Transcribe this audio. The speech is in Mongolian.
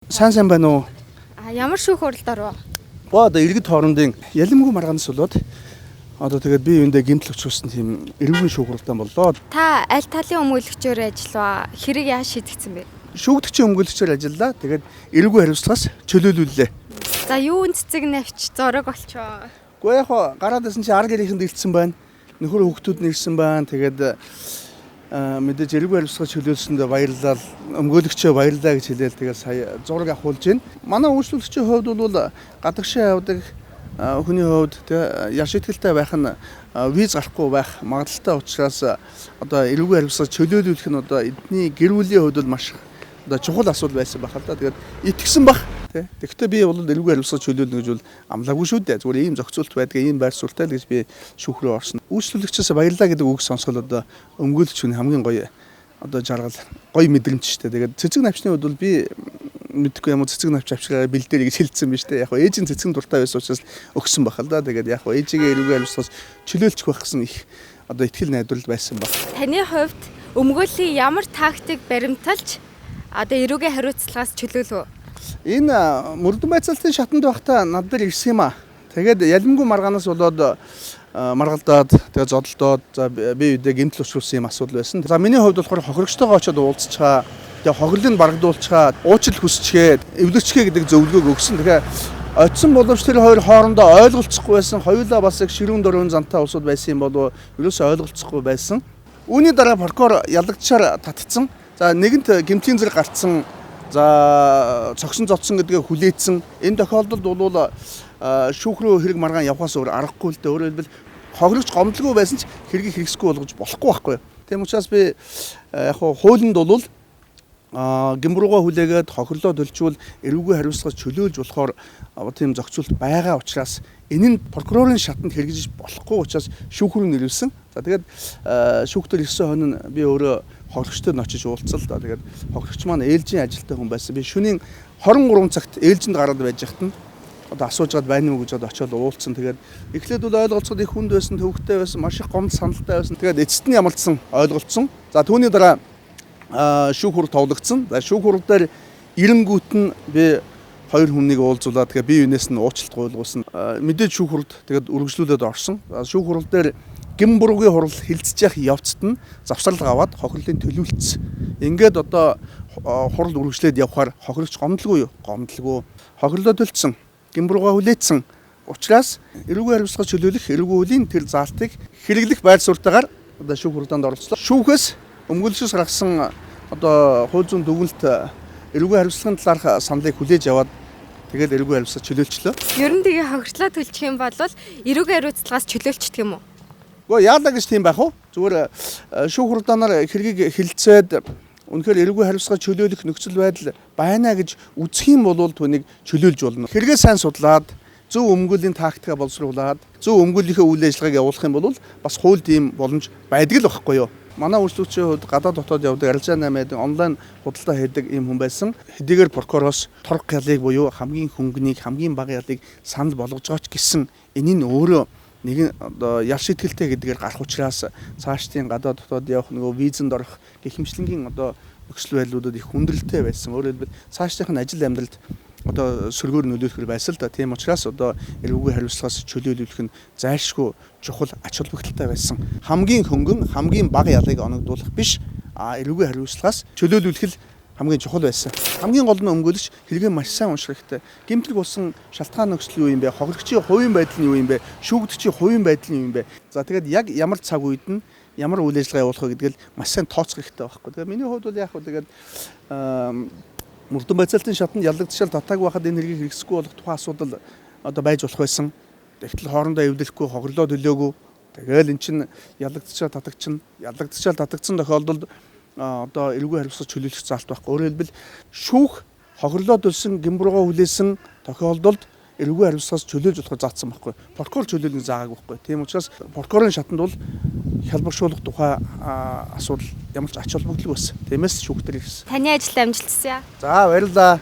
Сайн байна уу? Ямар шүүх хуралдаар вэ? Одоо иргэд хоорондын ялимгүй маргаанаас болоод тэгээд би үүндээ гэмтэл өчрсөн тийм эрүүгийн шүүх хуралдаан боллоо. Та аль талын өмгөөлөгчөөр ажиллаваа? Хэрэг яаж шийдэгдсэн бэ? Шүүгдэгчийн өмгөөлөгчөөр ажиллаа. Тэгээд эрүүгийн хариуцлагаас чөлөөлүүллээ. За юун цэцэг навч зориг болчоо. Гэхдээ яг гараад ирсэн чи ар гэрийнхэнд ирсэн байна. Нөхөр хүүхдүүд нэрсэн байна. Тэгээд мэдээж эрүүгийн хариуцлагаас чөлөөлсөндөө баярлалаа. Өмгөөлөгчөө баярлалаа гэж хэлээл тэгээд сая зураг авахулж байна. Манай үйлчлүүлэгчийн хувьд бол гадагшаа явдаг хүний хувьд яр шийтгэлтэй байх нь виз гарахгүй байх магадaltaй учраас одоо эрүүгийн хариуцлагаас чөлөөлүүлэх нь одоо эдний гэр бүлийн хувьд бол маш чухал асуудал байсан байх л да. Тэгээд итгэсэн баг. Тэгэхдээ би бол эрүүгийн хариуцлагаас чөлөөлнө гэж бол амлаагүй шүү дээ. Зүгээр ийм зохицуулт байдгаа ийм байр суурьтай л гэж би шүүх рүү орсон. Үйлчлүүлэгчээс баярлалаа гэдэг үг сонсоход одоо өмгөөлөгч хүний хамгийн гоё одоо жаргал гоё мэдрэмж шүү дээ. Тэгээд цэцэг навчны хувьд бол би мэдхгүй юм уу цэцэг навч авчираа бэлдээ гэж хэлсэн биз дээ. Яг нь ээжийн цэцэг дуртай байсан учраас өгсөн байх л да. Тэгээд яг нь ээжигээ эрүүгийн хариуцлагаас чөлөөлчих байх гэсэн их одоо ихтгэл найдварл байсан баг. Таны хувьд өмгөөлийн ямар тактик баримталж одоо эрүүгийн хариуцлагаас чөлөөлөв? Энэ мөрдөн байцаалтын шатанд байхдаа над дээр ирсэн юм аа. Тэгээд ялимгүй маргаанаас болоод маргалдаад тэгээд зодолдоод за би үдээ гэмтэл өчрүүлсэн юм асуудал байсан. За миний хувьд болохоор хохирогчтойгоо очиод уулзчихаа. Тэгээд хохирлыг барагдуулчихаа, уучлал хүсчгээд, эвлэгчгээ гэдэг зөвлөгөөг өгсөн. Тэгэхээр очисон боловч тэр хоёр хоорондоо ойлголцохгүй байсан. Хоёулаа бас яг ширүүн дөрвөн зантай улсууд байсан юм болов ерөөсөө ойлголцохгүй байсан. Үүний дараа прокурор ялагдчаар татцсан. За нэгэнт гэмтлийн зэрэг гарцсан. За цогсон зодсон гэдгээ хүлээсэн. Энэ тохиолдолд бол шүүх рүү хэрэг маргаан явахаас өөр аргагүй л дээ. Өөрөөр хэлбэл хохирогч гомдлгүй байсан ч хэргийг хэрэгсгүй болгож болохгүй байхгүй. Тийм учраас би яг хуулинд бол гэмрууга хүлээгээд хохирлоо төлжүүл эрүүгийн хариуцлагаас чөлөөлж болохоор тийм зохицуулт байгаа учраас энэ нь прокурорын шатанд хэрэгжиж болохгүй учраас шүүх рүү нэрвсэн. За тэгээд шүүхтэр ирсэн хонь би өөрөө хохирогчтой очиж уулзсан л да. Тэгээд хохирогч маань ээлжийн ажилтай хүн байсан. Би шөнийн 23 цагт ээлжинд гараад байж хат нь одоо асууж гад байна уу гэж очиод уулзсан. Тэгээд эхлээд бол ойлголцоход их хүнд байсан, төвөгтэй байсан, маш их гомдол саналтай байсан. Тэгээд эцэст нь ямарчсан ойлголцсон. За түүний дараа шүүх хурал товлогдсон. За шүүх хурал дээр ирэнгүүт нь би хоёр хүнийг уулзуулаад тэгээ би юунаас нь уучлалт гуйлгуулсан. Мэдээж шүүх хуралд тэгээд үргэлжлүүлээд орсон. Шүүх хурал дээр гин буруугийн хурал хилцэж явах явцад нь завсралга аваад хохирлын төлөвлөлтсөн. Ингээд одоо хурал үргэлжлээд явхаар хохирогч гомдлгүй юу? Гомдлгүй. Хохирлоо төлцсөн. Гин буруугаа хүлээсэн. Учираас эрүүгийн хариуцлагаас чөлөөлөх эрүүгийн хөлийн тэр заалтыг хэрэглэх байр суурьтайгаар одоо шүүх хуралдаанд оролцлоо. Шүүхээс өмгөөлөгчөөс гаргасан одоо хууль зүйн дүгнэлт эрүүгийн хариуцлагын талаарх саналыг хүлээж аваад тэгээд эрүүгийн хариуцлагаас чөлөөлчлөө. Ер нь тэгээ хохирчлаа төлчих юм бол эрүүгийн хариуцлагаас чөлөөлчдөг юм уу? Гэхдээ яалаа гэж тийм байх уу? Зүгээр шүүх хуралдаанаар хэргийг хилцээд үнэхээр эрүүгийн хариуцлагаас чөлөөлөх нөхцөл байдал байна гэж үзэх юм бол түүнийг чөлөөлж болно. Хэрэгээ сайн судлаад зөв өмгөөлийн тактикаа боловсруулад зөв өмгөөлийнхээ үйл ажиллагааг явуулах юм бол бас хуульд ийм боломж байдаг л байхгүй юу? Манай үйлчлүүлэгчийн хувьд гадаад дотоод явдаг арилжаа 8 онлайн худалдаа хийдэг ийм хүн байсан. Хэдийгээр прокуророос торг ялыг буюу хамгийн хөнгөнийг хамгийн бага ялыг санал болгож байгаа ч гэсэн энэ нь өөрөө нэгэн одоо яр шийтгэлтэй гэдгээр гарах учраас цаашдын гадаад дотоод явах нөгөө визэнд орох гихмчлэнгийн одоо нөхцөл байдлуудад их хүндрэлтэй байсан. Өөрөөр хэлбэл цаашдынх нь ажил амьдралд одоо сөргөөр нөлөөлөх байсан л да. Тийм учраас одоо эрүүгийн хариуцлагаас чөлөөлөх нь зайлшгүй чухал ач холбогдолтой байсан. Хамгийн хөнгөн, хамгийн бага ялыг оногдуулах биш, эрүүгийн хариуцлагаас чөлөөлөх л хамгийн чухал байсан. Хамгийн гол нь өмгөөлөгч хэрэгээ маш сайн унших хэрэгтэй. Гэмтэл болсон шалтгаан нөхцөл юу юм бэ? Хохирогчийн хувийн байдал нь юу юм бэ? Шүүгдэгчийн хувийн байдал нь юу юм бэ? За тэгээд яг ямар цаг үед нь ямар үйл ажиллагаа явуулах вэ гэдгийг маш сайн тооцох хэрэгтэй байхгүй. Тэгээд миний хувьд бол яг хөө тэгээд мөрдөн байцаалтын шатанд ялагдчихал татааг байхад энэ хэргийг хэрэгсэхгүй болох тухайн асуудал одоо байж болох байсан. Тэгтэл хоорондоо эвлэхгүй хохирлоо төлөөгүй. Тэгэл эн чин ялагдчихал татагдсан тохиолдолд одоо эрүүгийн хариуцлагаас чөлөөлөх заалт байхгүй. Өөрөөр хэлбэл шүүх хохирлоо төлсөн гэмбуруугаа хүлээсэн тохиолдолд эрүүгийн хариуцлагаас чөлөөлж болохыг заасан байхгүй. Прокурор чөлөөлнө заагаагүй байхгүй. Тийм учраас прокурорын шатанд бол хялбаршуулах тухай асуудал ямар ч ач холбогдол байсан. Тиймээс шүүхтэр ирсэн. Таны ажил амжилтсан. За баярлалаа.